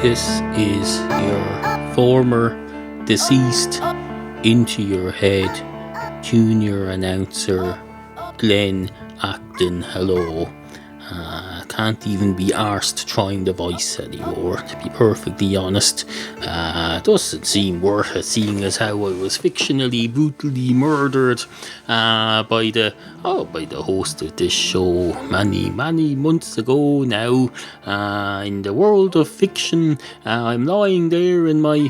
This is your former deceased into your head junior announcer Glen Acton. Hello. Can't even be arsed trying the voice anymore, to be perfectly honest. Doesn't seem worth it, seeing as how I was fictionally brutally murdered by the host of this show many months ago now. In the world of fiction, I'm lying there in my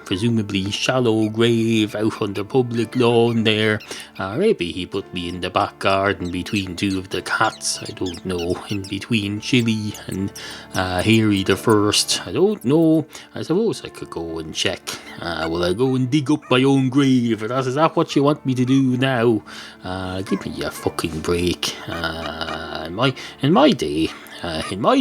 presumably shallow grave out on the public lawn there. Maybe he put me in the back garden between two of the cats, I don't know, in between Chili and Harry the First. I don't know. I suppose I could go and check. Will I go and dig up my own grave? Is that what you want me to do now? Give me a fucking break. In my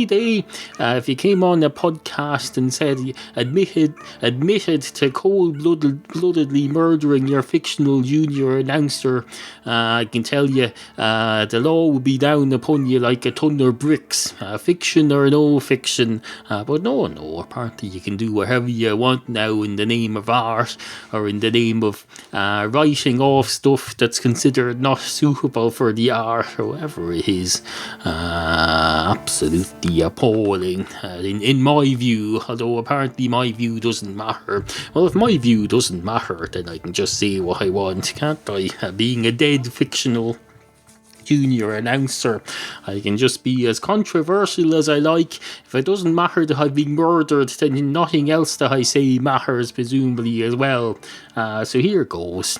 day, if you came on a podcast and said admitted to cold-bloodedly murdering your fictional junior announcer, I can tell you the law would be down upon you like a ton of bricks, fiction or no fiction. But no, apparently you can do whatever you want now in the name of art or in the name of writing off stuff that's considered not suitable for the art or whatever it is. Absolutely appalling in my view, although apparently my view doesn't matter. Well, if my view doesn't matter, then I can just say what I want, can't I? Being a dead fictional junior announcer, I can just be as controversial as I like. If it doesn't matter that I've been murdered, then nothing else that I say matters, presumably, as well. So here goes.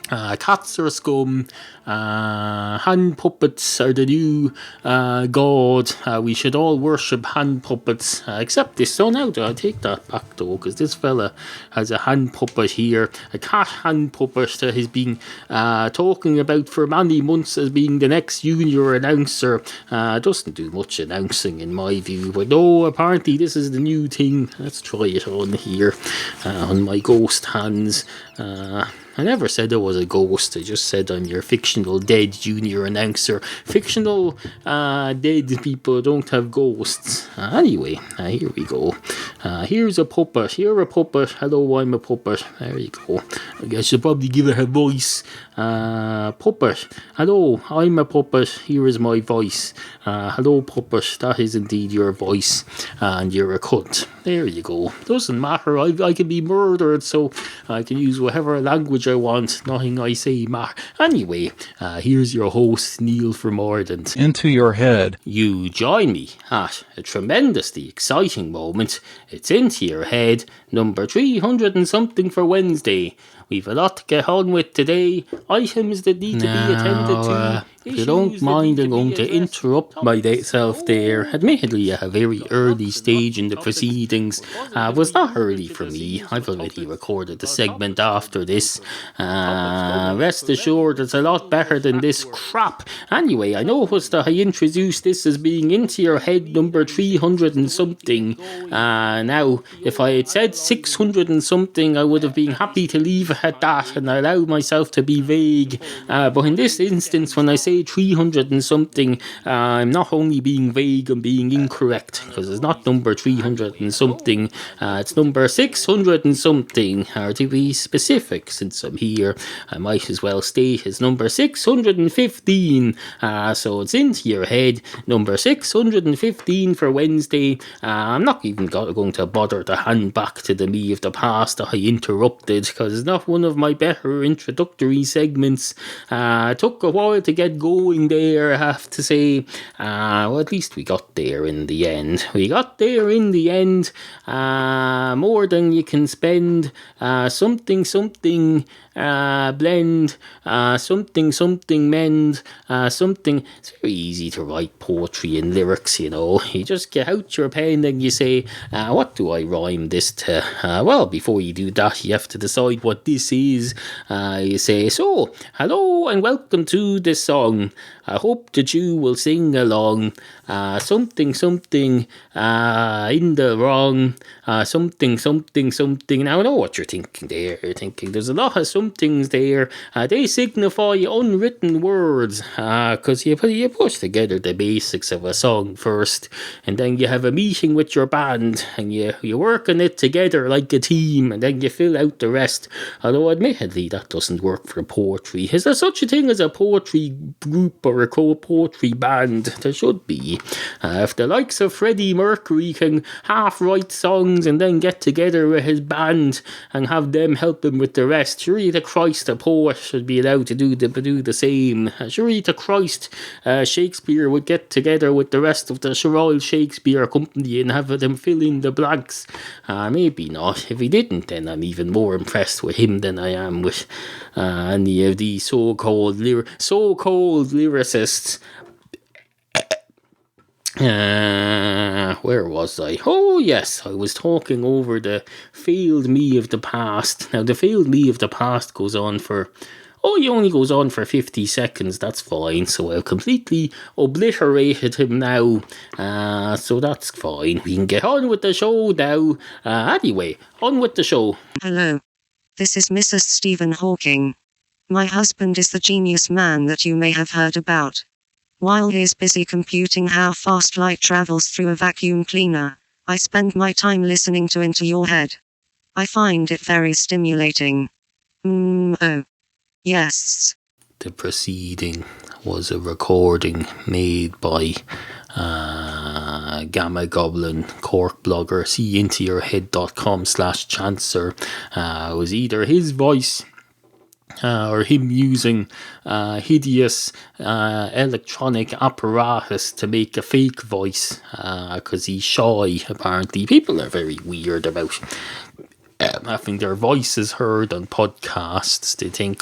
Cats are scum. Hand puppets are the new god. We should all worship hand puppets, except this. So now I take that back though, because this fella has a hand puppet here, a cat hand puppet that has been talking about for many months as being the next junior announcer. Doesn't do much announcing in my view, but no, apparently this is the new thing. Let's try it on here, on my ghost hands. I never said I was a ghost, I just said I'm your fictional dead junior announcer. Fictional dead people don't have ghosts. Anyway, here we go. Here's a puppet. You're a puppet. Hello, I'm a puppet. There you go. I guess you'll probably give it a voice. Puppet. Hello, I'm a puppet. Here is my voice. Hello, puppet. That is indeed your voice. And you're a cunt. There you go. Doesn't matter. I can be murdered, so I can use whatever language I want. Nothing I say matter. Anyway, here's your host, Neal from Mordant. Into your head. You join me at a tremendously exciting moment. It's Into Your Head, number 300 and something for Wednesday. We've a lot to get on with today. Items that need to be attended to. If you don't mind, I'm going to interrupt myself there. Admittedly, at a very early stage in the proceedings. It was not early for me. I've already recorded the segment after this. Rest assured, it's a lot better than this crap. Anyway, I noticed that I introduced this as being Into Your Head number 300 and something. Now, if I had said 600 and something, I would have been happy to leave it at that and allow myself to be vague. But in this instance, when I say 300 and something, I'm not only being vague, I'm being incorrect, because it's not number 300 and something, it's number 600 and something, or to be specific, since I'm here, I might as well state it's number 615, so it's Into Your Head, number 615 for Wednesday. I'm not even going to bother to hand back to the me of the past that I interrupted, because it's not one of my better introductory segments. Took a while to get going there, I have to say. Well, at least we got there in the end. More than you can spend. Something blend. Something mend. Something. It's very easy to write poetry and lyrics, you know. You just get out your pen and you say, what do I rhyme this to? Well, before you do that, you have to decide what this is. You say, so, hello and welcome to this song. I hope that you will sing along. Something, something in the wrong. Something, something, something. Now I know what you're thinking there. You're thinking there's a lot of somethings there. They signify unwritten words. Because you put together the basics of a song first, and then you have a meeting with your band, and you work on it together like a team, and then you fill out the rest. Although admittedly that doesn't work for poetry. Is there such a thing as a poetry group or a poetry band? There should be. If the likes of Freddie Mercury can half write songs and then get together with his band and have them help him with the rest, surely to Christ a poet should be allowed to do the same. Surely to Christ Shakespeare would get together with the rest of the Royal Shakespeare Company and have them fill in the blanks. Maybe not. If he didn't, then I'm even more impressed with him than I am with any of these so-called lyricists. Where was I? Oh yes, I was talking over the failed me of the past. Now the failed me of the past goes on for he only goes on for 50 seconds, that's fine. So I've completely obliterated him now. So that's fine. We can get on with the show now. Anyway, on with the show. Hello. This is Mrs. Stephen Hawking. My husband is the genius man that you may have heard about. While he is busy computing how fast light travels through a vacuum cleaner, I spend my time listening to Into Your Head. I find it very stimulating. Oh. Yes. The preceding was a recording made by Gamma Goblin, Cork blogger. See intoyourhead.com/chancer. It was either his voice or him using hideous electronic apparatus to make a fake voice because he's shy, apparently. People are very weird about having their voices heard on podcasts. They think,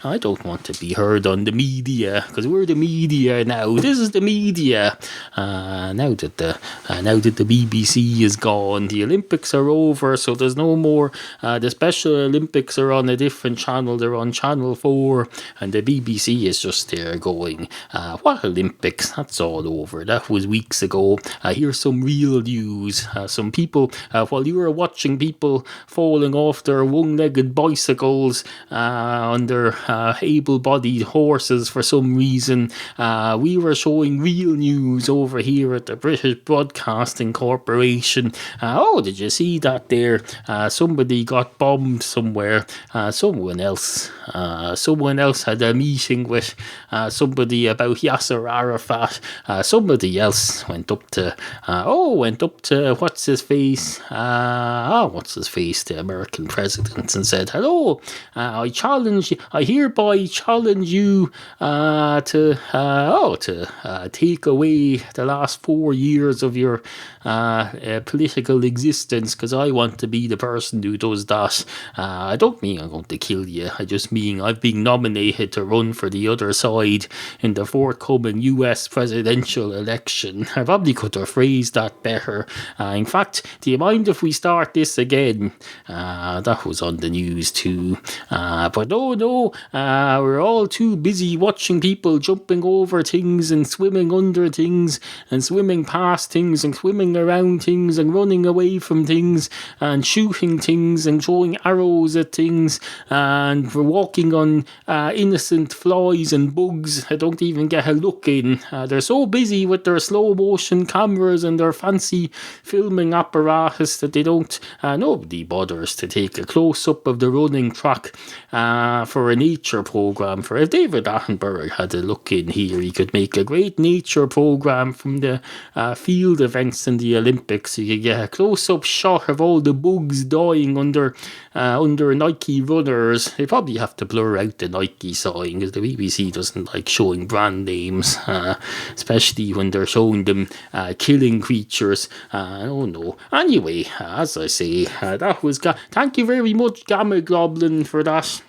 I don't want to be heard on the media because we're the media now. This is the media. Now that the BBC is gone, the Olympics are over, so there's no more. The Special Olympics are on a different channel. They're on Channel 4, and the BBC is just there going, what Olympics? That's all over. That was weeks ago. Here's some real news. Some people, while you were watching people falling off their one-legged bicycles on their able-bodied horses for some reason, we were showing real news over here at the British Broadcasting Corporation. Did you see that there? Somebody got bombed somewhere. Someone else had a meeting with somebody about Yasser Arafat. Somebody else went up to what's his face, the American president, and said, hello, I hereby challenge you to take away the last 4 years of your political existence, because I want to be the person who does that. I don't mean I'm going to kill you. I just mean I've been nominated to run for the other side in the forthcoming US presidential election. I probably could have phrased that better. In fact, do you mind if we start this again? That was on the news too. But no, we're all too busy watching people jumping over things and swimming under things and swimming past things and swimming around things and running away from things and shooting things and throwing arrows at things, and we're walking on innocent flies and bugs that don't even get a look in. They're so busy with their slow motion cameras and their fancy filming apparatus that they don't, nobody bothers to take a close-up of the running track for a nature programme. For if David Attenborough had a look in here, he could make a great nature programme from the field events in the Olympics. You could get a close-up shot of all the bugs dying under Nike runners. They probably have to blur out the Nike sign because the BBC doesn't like showing brand names, especially when they're showing them killing creatures. Oh no. Anyway, as I say, that was... Thank you very much, Gamma Goblin, for that.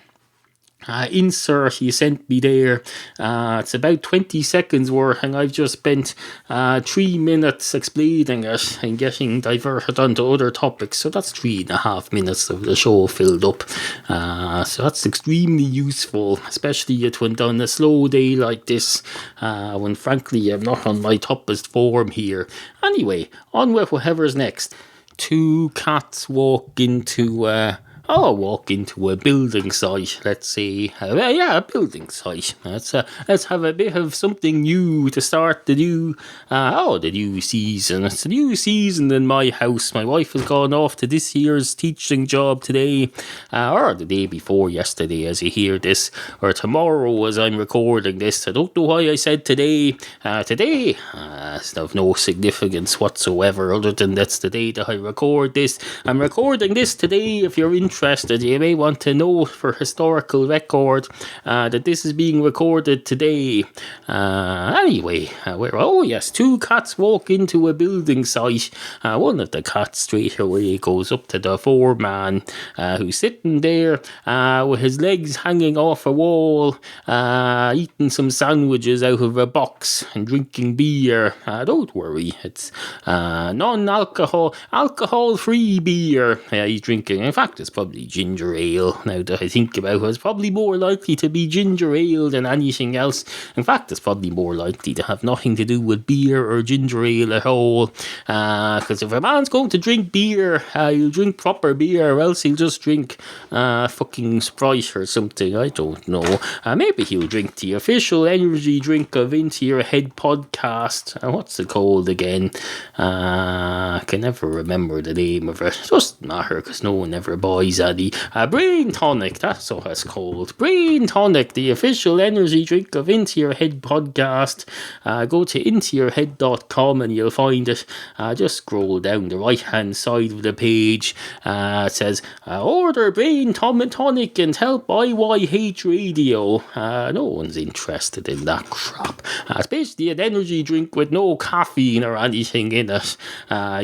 insert he sent me there. It's about 20 seconds worth, and I've just spent 3 minutes explaining it and getting diverted onto other topics. So that's 3.5 minutes of the show filled up. So that's extremely useful, especially when on a slow day like this, when frankly I'm not on my toppest form here. Anyway, on with whatever's next. Two cats walk into a building site, let's say. A building site. Let's have a bit of something new to start the new season. It's a new season in my house. My wife has gone off to this year's teaching job today, or the day before yesterday as you hear this, or tomorrow as I'm recording this. I don't know why I said today. It's of no significance whatsoever other than that's the day that I record this. I'm recording this today. If you're interested, you may want to know for historical record that this is being recorded today. Two cats walk into a building site. One of the cats straight away goes up to the foreman who's sitting there with his legs hanging off a wall, eating some sandwiches out of a box and drinking beer. Don't worry, it's alcohol-free beer he's drinking. In fact, it's probably ginger ale, now that I think about it. It's probably more likely to be ginger ale than anything else. In fact, it's probably more likely to have nothing to do with beer or ginger ale at all. Because if a man's going to drink beer, he'll drink proper beer, or else he'll just drink fucking Sprite or something. I don't know. Maybe he'll drink the official energy drink of Into Your Head podcast. What's it called again? I can never remember the name of it. It doesn't matter because no one ever buys any. Brain Tonic, that's what it's called. Brain Tonic, the official energy drink of Into Your Head podcast. Go to intoyourhead.com and you'll find it. Just scroll down the right hand side of the page. It says order Brain Tonic and help IYH Radio. No one's interested in that crap. It's basically an energy drink with no caffeine or anything in it.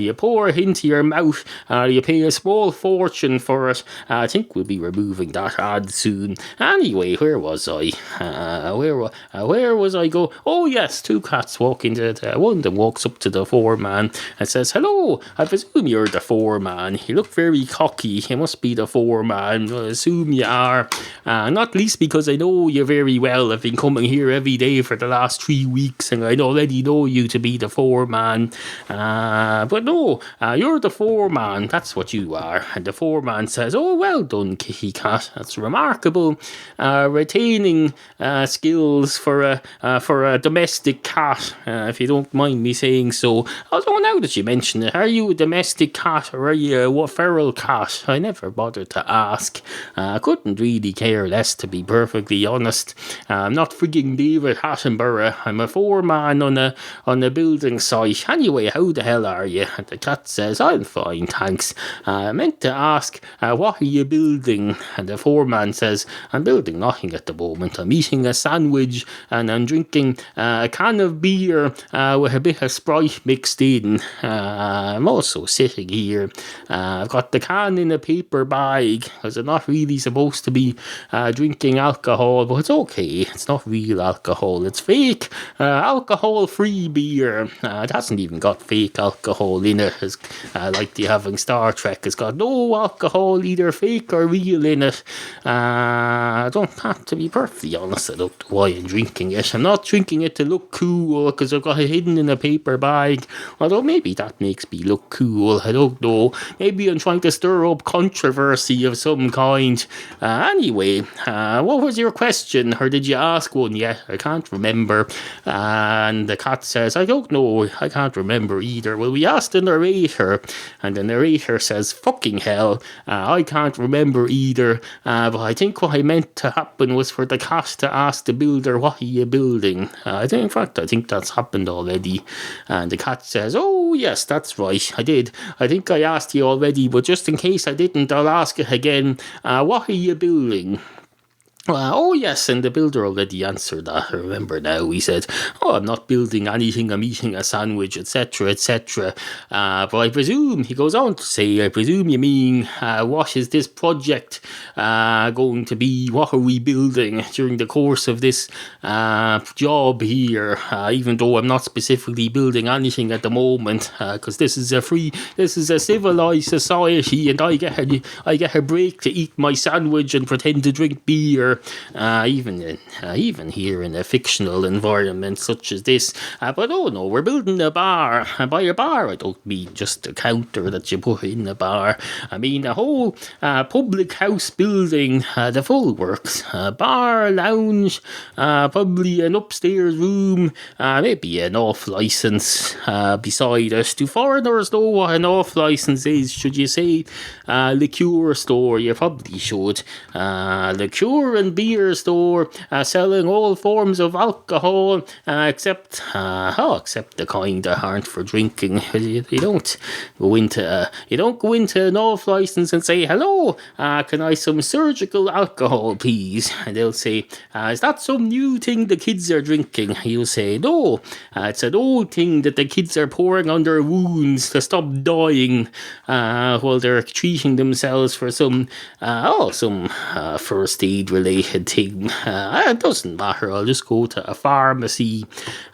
You pour it into your mouth. You pay a small fortune for it. I think we'll be removing that ad soon. Anyway, where was I? Where was I go? Oh yes, two cats walk into it. One of them walks up to the foreman and says, "Hello, I presume you're the foreman. You look very cocky. You must be the foreman. I assume you are. Not least because I know you very well. I've been coming here every day for the last 3 weeks and I already know you to be the foreman. But no, you're the foreman. That's what you are." And the foreman says, "Oh, well done, Kitty Cat. That's remarkable. Retaining skills for a domestic cat, if you don't mind me saying so. Although now that you mention it, are you a domestic cat or are you a feral cat? I never bothered to ask. I couldn't really care less, to be perfectly honest. I'm not frigging David Attenborough. I'm a foreman on a building site. Anyway, how the hell are you?" And the cat says, "I'm fine, thanks. I meant to ask, what are you building?" And the foreman says, "I'm building nothing at the moment. I'm eating a sandwich and I'm drinking a can of beer with a bit of Sprite mixed in. I'm also sitting here. I've got the can in a paper bag because I'm not really supposed to be drinking alcohol, but it's okay. It's not real alcohol. It's fake alcohol-free beer. It hasn't even got fake alcohol in it, as like they have in Star Trek. It's got no alcohol, either fake or real, in it. I don't have to be perfectly honest. I don't know why I'm drinking it. I'm not drinking it to look cool because I've got it hidden in a paper bag. Although maybe that makes me look cool. I don't know. Maybe I'm trying to stir up controversy of some kind. Anyway, what was your question? Or did you ask one yet? I can't remember. And the cat says, "I don't know. I can't remember either. Well, we asked the narrator." And the narrator says, "Fucking hell. I can't remember either. But I think what I meant to happen was for the cat to ask the builder, 'What are you building?' I think that's happened already." And the cat says, "Oh, yes, that's right. I did. I think I asked you already, but just in case I didn't, I'll ask it again. What are you building?" Oh yes, and the builder already answered that. I remember now. He said, "Oh, I'm not building anything. I'm eating a sandwich, etc., etc." But I presume he goes on to say, "I presume you mean what is this project going to be? What are we building during the course of this job here? Even though I'm not specifically building anything at the moment, because this is a civilized society, and I get a break to eat my sandwich and pretend to drink beer." Even here in a fictional environment such as this. But oh no, we're building a bar. And by a bar, I don't mean just a counter that you put in a bar. I mean a whole public house building, the full works. Bar, lounge, probably an upstairs room, maybe an off-license beside us. Do foreigners know what an off-license is? Should you say liqueur store? You probably should. Liqueur and beer store selling all forms of alcohol except the kind that aren't for drinking. You don't go into an off license and say, "Hello, can I some surgical alcohol please?" And they'll say, "Is that some new thing the kids are drinking?" You'll say, "No, it's an old thing that the kids are pouring on their wounds to stop dying while they're treating themselves for some first aid related thing." It doesn't matter. I'll just go to a pharmacy.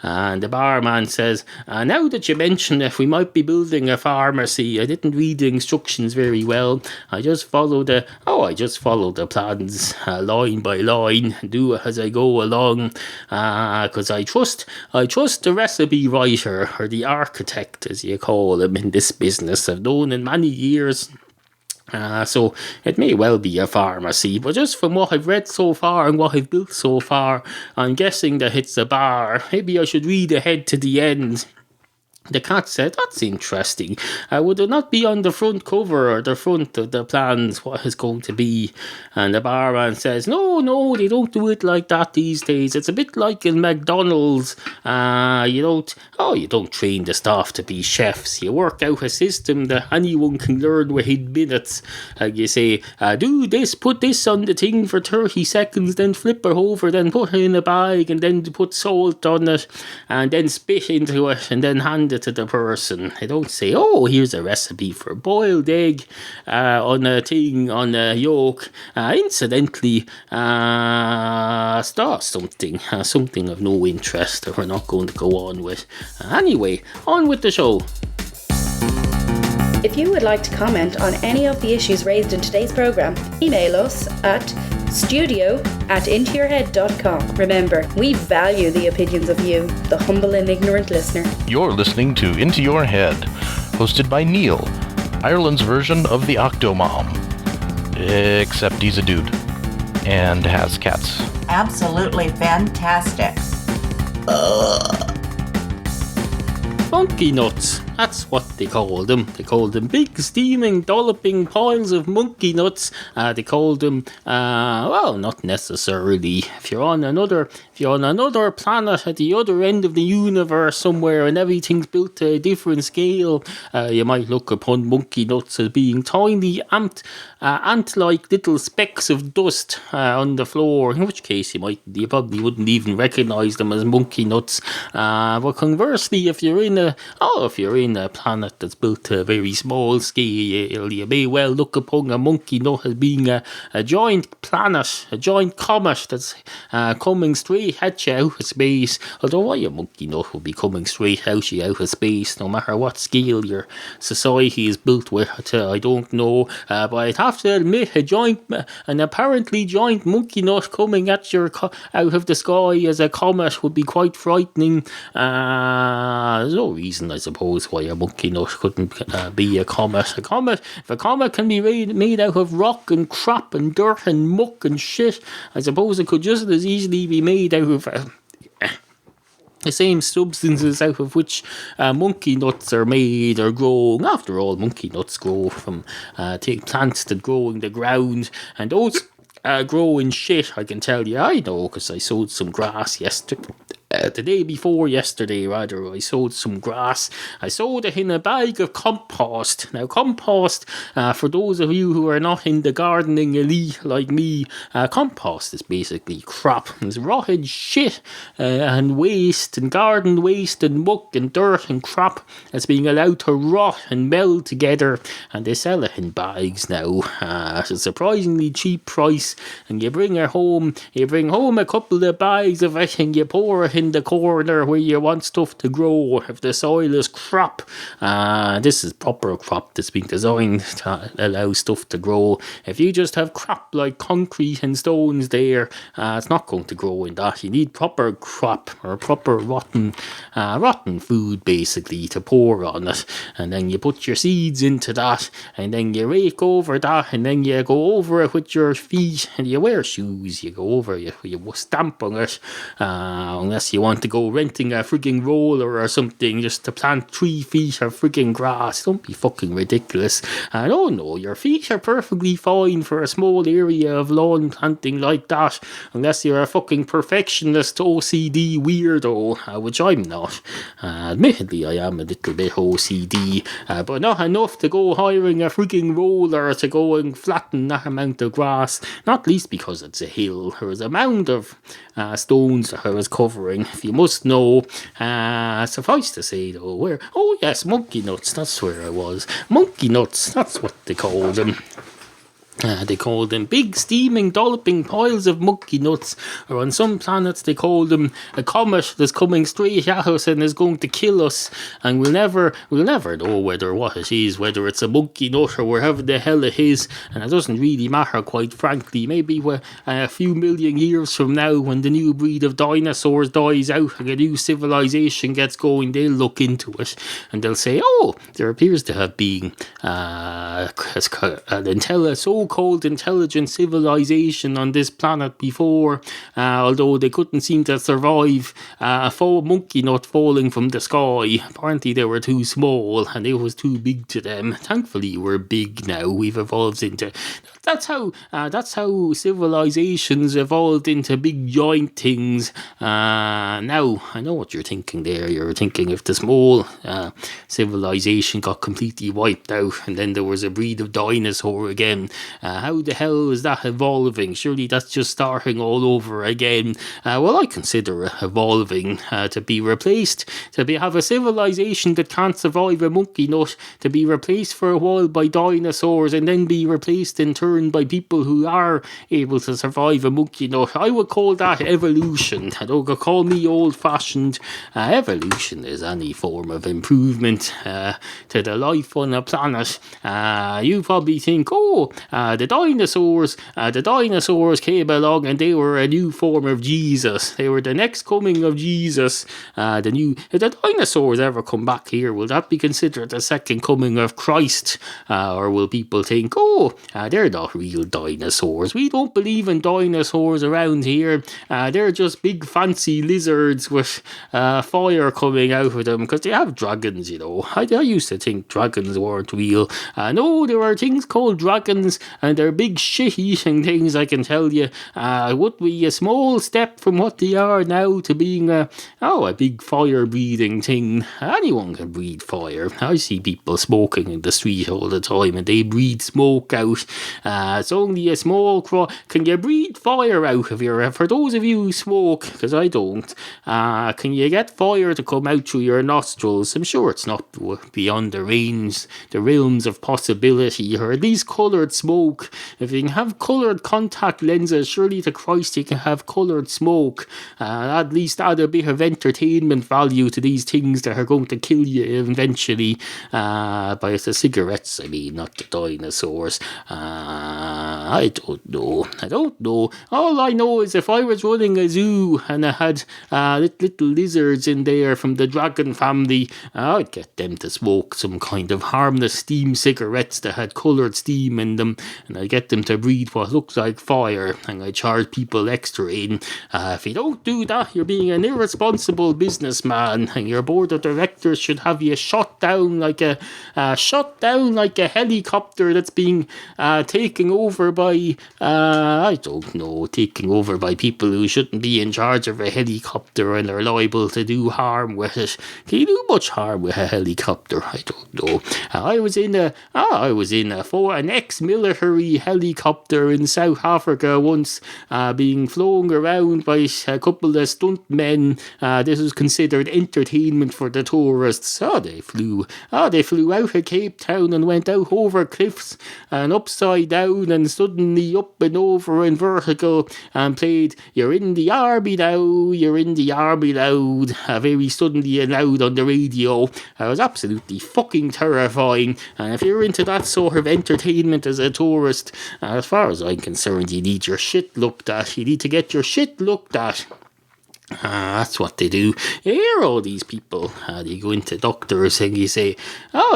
And the barman says, "Now that you mention it, we might be building a pharmacy. I didn't read the instructions very well. I just follow the plans line by line and do it as I go along. Because I trust the recipe writer, or the architect as you call him in this business. I've known in many years." So it may well be a pharmacy, but just from what I've read so far and what I've built so far, I'm guessing that it's a bar. Maybe I should read ahead to the end. The cat said, "That's interesting. Would it not be on the front cover or the front of the plans what it's going to be?" And the barman says, No, they don't do it like that these days. It's a bit like in McDonald's. You don't train the staff to be chefs. You work out a system that anyone can learn within minutes. You say, "Do this, put this on the thing for 30 seconds, then flip it over, then put it in a bag, and then put salt on it, and then spit into it, and then hand it to the person." I don't say, "Oh, here's a recipe for boiled egg on a yolk. Incidentally, something of no interest that we're not going to go on with." Anyway, on with the show. If you would like to comment on any of the issues raised in today's programme, email us at studio@intoyourhead.com. Remember, we value the opinions of you, the humble and ignorant listener. You're listening to Into Your Head, hosted by Neal, Ireland's version of the Octomom. Except he's a dude and has cats. Absolutely fantastic. Monkey nuts. That's what they called them. They called them big, steaming, dolloping piles of monkey nuts. They called them, not necessarily. If you're on another planet at the other end of the universe somewhere and everything's built to a different scale, you might look upon monkey nuts as being tiny, ant-like little specks of dust on the floor. In which case, you probably wouldn't even recognise them as monkey nuts. But conversely, if you're in a planet that's built to a very small scale, you may well look upon a monkey nut as being a giant planet, a giant comet that's coming straight at you out of space. Although why a monkey nut would be coming straight at you out of space, no matter what scale your society is built with, I don't know. But I'd have to admit, an apparently giant monkey nut coming at you out of the sky as a comet would be quite frightening. There's no reason, I suppose, why a monkey nut couldn't be a comet. If a comet can be made out of rock and crap and dirt and muck and shit, I suppose it could just as easily be made out of the same substances out of which monkey nuts are made or grow. After all, monkey nuts grow from plants that grow in the ground, and those grow in shit, I can tell you. I know, because I sowed some grass yesterday. the day before yesterday, rather, I sowed some grass. I sowed it in a bag of compost. Now, compost, for those of you who are not in the gardening elite like me, compost is basically crap. It's rotted shit and waste and garden waste and muck and dirt and crap that's being allowed to rot and meld together, and they sell it in bags now at a surprisingly cheap price, and you bring home a couple of bags of it and you pour it in the corner where you want stuff to grow. If the soil is crap, this is proper crap that's been designed to allow stuff to grow. If you just have crap like concrete and stones there, it's not going to grow in that. You need proper crap or proper rotten food basically to pour on it, and then you put your seeds into that, and then you rake over that, and then you go over it with your feet, and you wear shoes. You go over, you stamp on it, unless you want to go renting a frigging roller or something just to plant 3 feet of frigging grass. Don't be fucking ridiculous. No, your feet are perfectly fine for a small area of lawn planting like that, unless you're a fucking perfectionist OCD weirdo, which I'm not. Admittedly, I am a little bit OCD, but not enough to go hiring a frigging roller to go and flatten that amount of grass, not least because it's a hill. There was a mound of stones that I was covering, if you must know. Suffice to say though, oh yes, monkey nuts, that's where I was. Monkey nuts, that's what they call them. They call them big steaming dolloping piles of monkey nuts, or on some planets they call them a comet that's coming straight at us and is going to kill us, and we'll never know what it is, whether it's a monkey nut or wherever the hell it is, and it doesn't really matter, quite frankly. Maybe a few million years from now, when the new breed of dinosaurs dies out and a new civilization gets going, they'll look into it and they'll say, oh, there appears to have been so-called intelligent civilization on this planet before, although they couldn't seem to survive a monkey nut falling from the sky. Apparently they were too small and it was too big to them. Thankfully we're big now. We've evolved into... That's how civilizations evolved into big giant things. Now, I know what you're thinking there. You're thinking if the small civilization got completely wiped out and then there was a breed of dinosaur again, how the hell is that evolving? Surely that's just starting all over again. Well, I consider it evolving to be replaced, have a civilization that can't survive a monkey nut, to be replaced for a while by dinosaurs, and then be replaced in turn by people who are able to survive a monkey nut. I would call that evolution. Don't call me old-fashioned. Evolution is any form of improvement to the life on a planet. You probably think, the dinosaurs came along and they were a new form of Jesus. They were the next coming of Jesus. If the dinosaurs ever come back here, will that be considered the second coming of Christ? Or will people think, they're not real dinosaurs. We don't believe in dinosaurs around here. They're just big fancy lizards with fire coming out of them, because they have dragons, you know. I used to think dragons weren't real. No, there are things called dragons, and they're big shit-eating things, I can tell you. Would be a small step from what they are now to being a big fire-breathing thing. Anyone can breathe fire. I see people smoking in the street all the time, and they breathe smoke out. It's only a small can you breathe fire out of for those of you who smoke, because I don't, can you get fire to come out through your nostrils? I'm sure it's not beyond the realms of possibility, or at least coloured smoke. If you can have coloured contact lenses, surely to Christ you can have coloured smoke. At least add a bit of entertainment value to these things that are going to kill you eventually. By the cigarettes, I mean, not the dinosaurs. I don't know. All I know is if I was running a zoo and I had little lizards in there from the dragon family, I'd get them to smoke some kind of harmless steam cigarettes that had coloured steam in them, and I'd get them to breathe what looks like fire, and I'd charge people extra in. If you don't do that, you're being an irresponsible businessman, and your board of directors should have you shot down like a helicopter that's being taken over by by, I don't know, taken over by people who shouldn't be in charge of a helicopter and are liable to do harm with it. Can you do much harm with a helicopter? I don't know. I was in an ex-military helicopter in South Africa once, being flown around by a couple of stuntmen. This was considered entertainment for the tourists. They flew out of Cape Town and went out over cliffs and upside down and suddenly up and over in vertical and played "You're in the Army now, you're in the Army now," very suddenly and loud on the radio. It was absolutely fucking terrifying. And if you're into that sort of entertainment as a tourist, as far as I'm concerned, you need your shit looked at. You need to get your shit looked at. That's what they do. You hear all these people, they go into doctors and you say,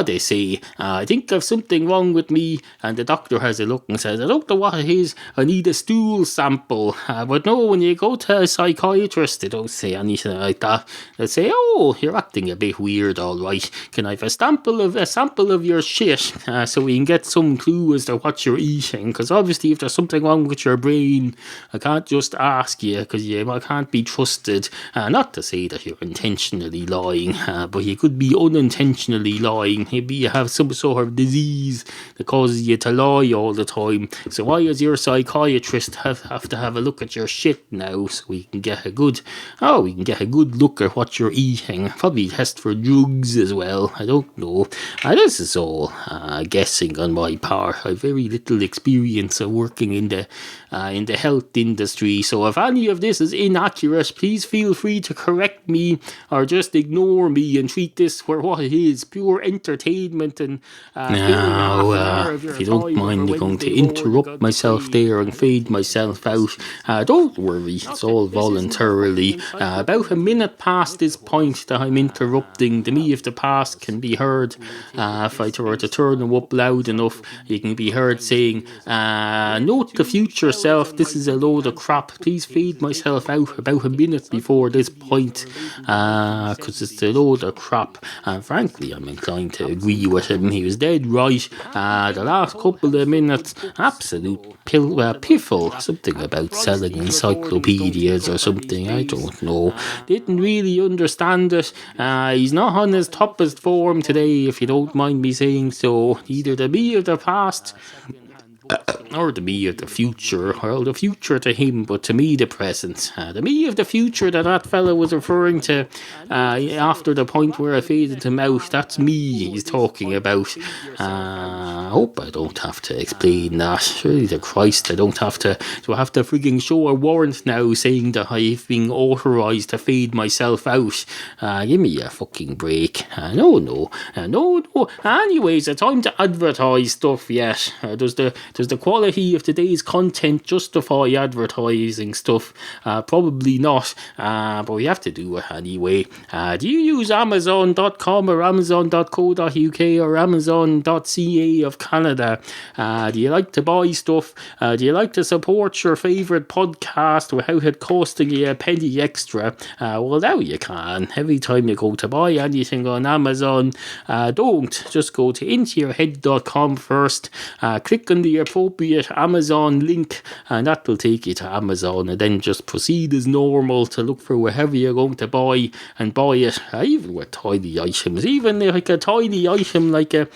they say, I think I've something wrong with me, and the doctor has a look and says, I don't know what it is, I need a stool sample. But no, when you go to a psychiatrist, they don't say anything like that. They say, you're acting a bit weird, alright. Can I have a sample of your shit, so we can get some clue as to what you're eating? Because obviously if there's something wrong with your brain, I can't just ask you, because I can't be trusted. Not to say that you're intentionally lying, but you could be unintentionally lying. Maybe you have some sort of disease that causes you to lie all the time. So I, as your psychiatrist, have to have a look at your shit now, so we can get a good look at what you're eating. Probably test for drugs as well. I don't know. This is all guessing on my part. I've very little experience of working in the health industry. So if any of this is inaccurate, please feel free to correct me or just ignore me and treat this for what it is, pure entertainment. And now, if you don't mind me going to interrupt myself there and fade myself out, don't worry, it's all voluntarily. About a minute past this point that I'm interrupting, the me of the past can be heard. If I were to turn them up loud enough, you can be heard saying, note the future self, this is a load of crap, please fade myself out about a minute before this point, because it's a load of crap. And frankly, I'm inclined to agree with him. He was dead right. The last couple of minutes, absolute piffle. Something about selling encyclopedias or something, I don't know. Didn't really understand it. He's not on his toppest form today, if you don't mind me saying so. Either the me of the past or the me of the future. Well, the future to him, but to me the present. The me of the future that fella was referring to after the point where I faded him out, that's me he's talking about. I hope I don't have to explain that. Really to Christ, I don't have to. Do I have to frigging show a warrant now saying that I've been authorised to fade myself out? Give me a fucking break. No. Anyways, it's time to advertise stuff yet. Does the quality of today's content justify advertising stuff? Probably not, but we have to do it anyway. Do you use Amazon.com or Amazon.co.uk or Amazon.ca of Canada? Do you like to buy stuff? Do you like to support your favourite podcast without it costing you a penny extra? Well, now you can. Every time you go to buy anything on Amazon, don't just go to intoyourhead.com first, click on the appropriate Amazon link, and that will take you to Amazon, and then just proceed as normal to look for wherever you're going to buy and buy it, even with tiny items, even like a tiny item like a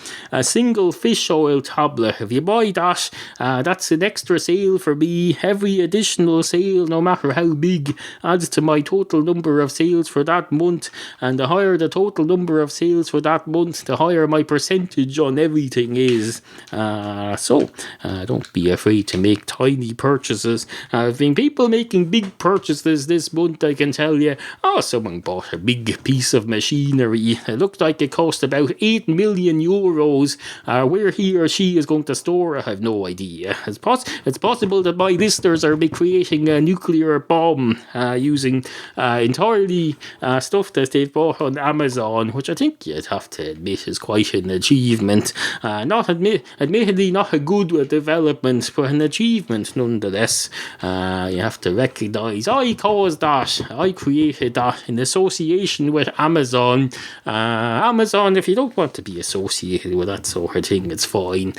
single fish oil tablet. If you buy that, that's an extra sale for me. Every additional sale, no matter how big, adds to my total number of sales for that month, and the higher the total number of sales for that month, the higher my percentage on everything is. So don't be afraid to make tiny purchases. I've been people making big purchases this month, I can tell you. Someone bought a big piece of machinery. It looked like it cost about 8 million euros. Where he or she is going to store it, I have no idea. It's possible that my listeners are creating a nuclear bomb using entirely stuff that they've bought on Amazon, which I think you'd have to admit is quite an achievement. Admittedly not a good development development, but an achievement nonetheless. You have to recognise I caused that, I created that in association with Amazon. Amazon, if you don't want to be associated with that sort of thing, it's fine.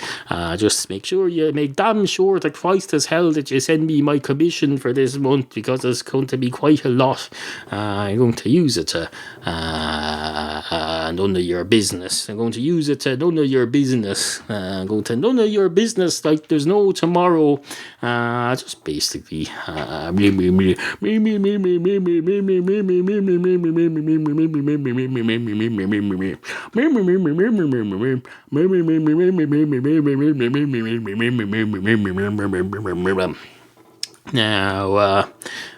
Just make sure you make damn sure that Christ has held that you send me my commission for this month, because it's going to be quite a lot. I'm going to use it to none of your business. I'm going to use it to none of your business. I'm going to none of your business like there's no tomorrow. Just basically Now,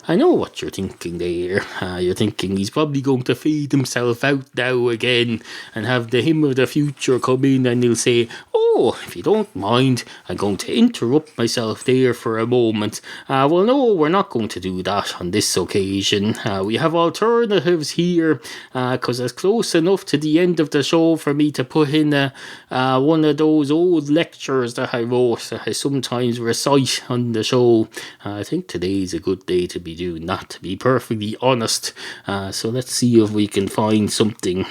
I know what you're thinking there. You're thinking he's probably going to fade himself out now again and have the hymn of the future come in, and he'll say, "Oh, if you don't mind, I'm going to interrupt myself there for a moment." Well, no, we're not going to do that on this occasion. We have alternatives here, because it's close enough to the end of the show for me to put in one of those old lectures that I wrote that I sometimes recite on the show. I think today's a good day to be doing that, to be perfectly honest. So let's see if we can find something.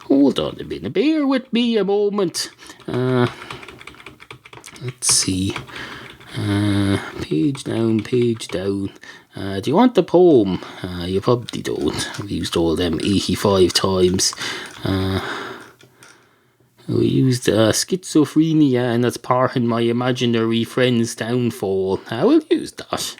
Hold on a minute, bear with me a moment. Let's see. Page down. Do you want the poem? You probably don't. I've used all them 85 times. We used schizophrenia and its part in my imaginary friend's downfall. We'll use that.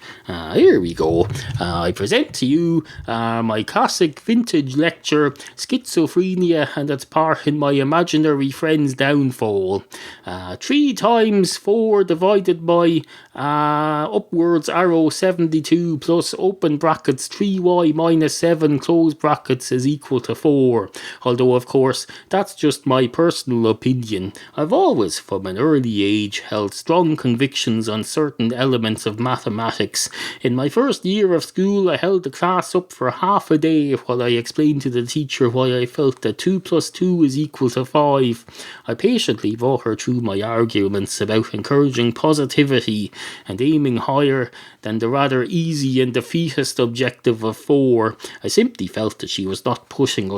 Here we go. I present to you my classic vintage lecture, Schizophrenia and its part in my imaginary friend's downfall. 3 times 4 divided by upwards arrow 72 plus open brackets 3y minus 7 close brackets is equal to 4. Although, of course, that's just my personal opinion. I've always, from an early age, held strong convictions on certain elements of mathematics. In my first year of school, I held the class up for half a day while I explained to the teacher why I felt that 2 plus 2 is equal to 5. I patiently brought her through my arguments about encouraging positivity and aiming higher than the rather easy and defeatist objective of 4. I simply felt that she was not pushing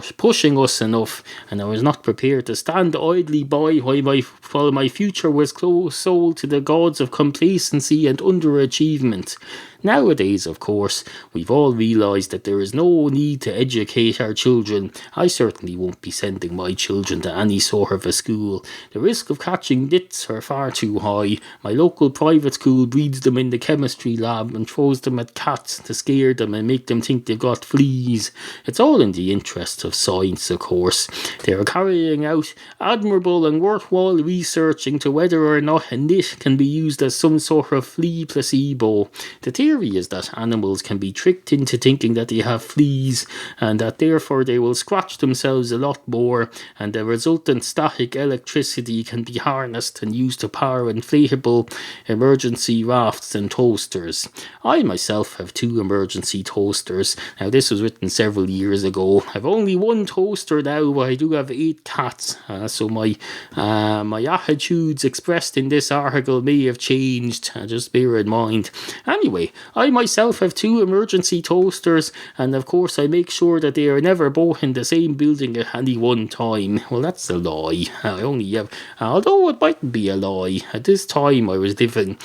us enough, and I was not prepared to stand idly by while my future was sold to the gods of complacency and underachievement. Nowadays, of course, we've all realised that there is no need to educate our children. I certainly won't be sending my children to any sort of a school. The risk of catching nits are far too high. My local private school breeds them in the chemistry lab and throws them at cats to scare them and make them think they've got fleas. It's all in the interests of science, of course. They are carrying out admirable and worthwhile research into whether or not a nit can be used as some sort of flea placebo. The theory is that animals can be tricked into thinking that they have fleas, and that therefore they will scratch themselves a lot more, and the resultant static electricity can be harnessed and used to power inflatable emergency rafts and toasters. I myself have 2 emergency toasters. Now, this was written several years ago. I've only 1 toaster now, but I do have 8 cats, so my attitudes expressed in this article may have changed, just bear in mind. Anyway, I myself have 2 emergency toasters, and of course I make sure that they are never both in the same building at any one time. Well, that's a lie. I only have, although it mightn't be a lie. At this time I was living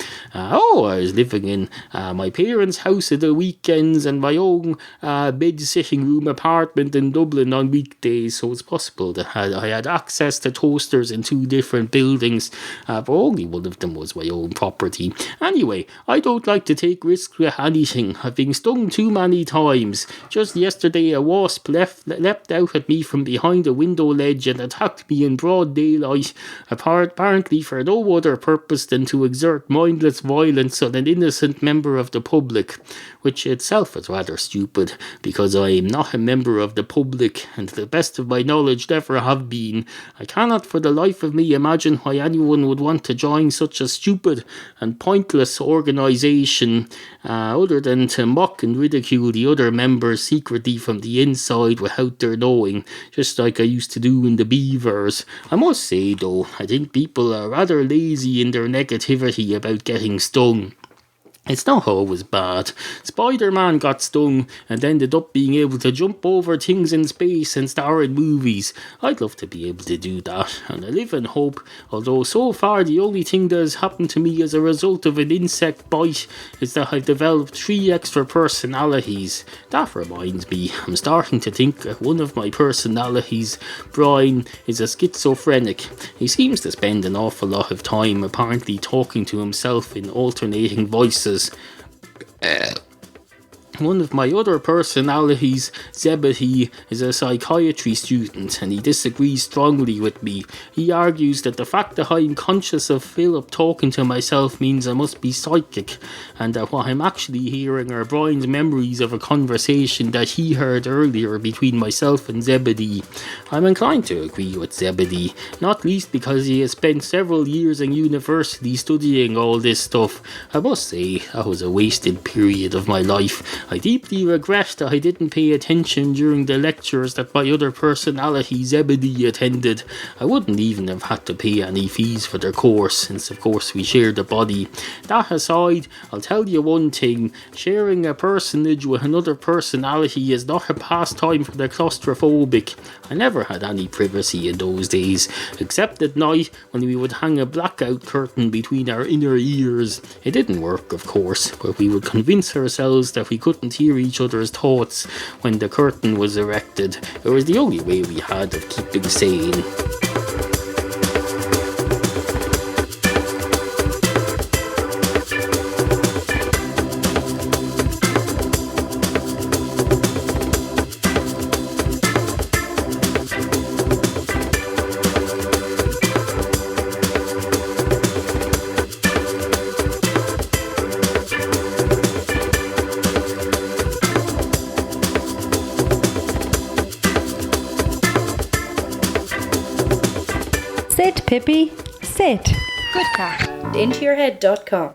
in my parents' house at the weekends and my own bed-sitting room apartment in Dublin on weekdays, so it's possible that I had access to toasters in 2 different buildings, but only one of them was my own property. Anyway, I don't like to take risks with anything. I've been stung too many times. Just yesterday a wasp leapt out at me from behind a window ledge and attacked me in broad daylight, apparently for no other purpose than to exert mindless violence on an innocent member of the public, which itself is rather stupid, because I am not a member of the public, and to the best of my knowledge never have been. I cannot for the life of me imagine why anyone would want to join such a stupid and pointless organisation. other than to mock and ridicule the other members secretly from the inside without their knowing, just like I used to do in the Beavers. I must say though, I think people are rather lazy in their negativity about getting stung. It's not always bad. Spider-Man got stung and ended up being able to jump over things in space and star in movies. I'd love to be able to do that, and I live in hope, although so far the only thing that has happened to me as a result of an insect bite is that I've developed 3 extra personalities. That reminds me, I'm starting to think that one of my personalities, Brian, is a schizophrenic. He seems to spend an awful lot of time apparently talking to himself in alternating voices. One of my other personalities, Zebedee, is a psychiatry student and he disagrees strongly with me. He argues that the fact that I'm conscious of Philip talking to myself means I must be psychic, and that what I'm actually hearing are Brian's memories of a conversation that he heard earlier between myself and Zebedee. I'm inclined to agree with Zebedee, not least because he has spent several years in university studying all this stuff. I must say, that was a wasted period of my life. I deeply regret that I didn't pay attention during the lectures that my other personality, Zebedee, attended. I wouldn't even have had to pay any fees for the course, since of course we shared a body. That aside, I'll tell you one thing, sharing a personage with another personality is not a pastime for the claustrophobic. I never had any privacy in those days, except at night when we would hang a blackout curtain between our inner ears. It didn't work, of course, but we would convince ourselves that we couldn't hear each other's thoughts when the curtain was erected. It was the only way we had of keeping sane. Sit, Pippi, sit. Intoyourhead.com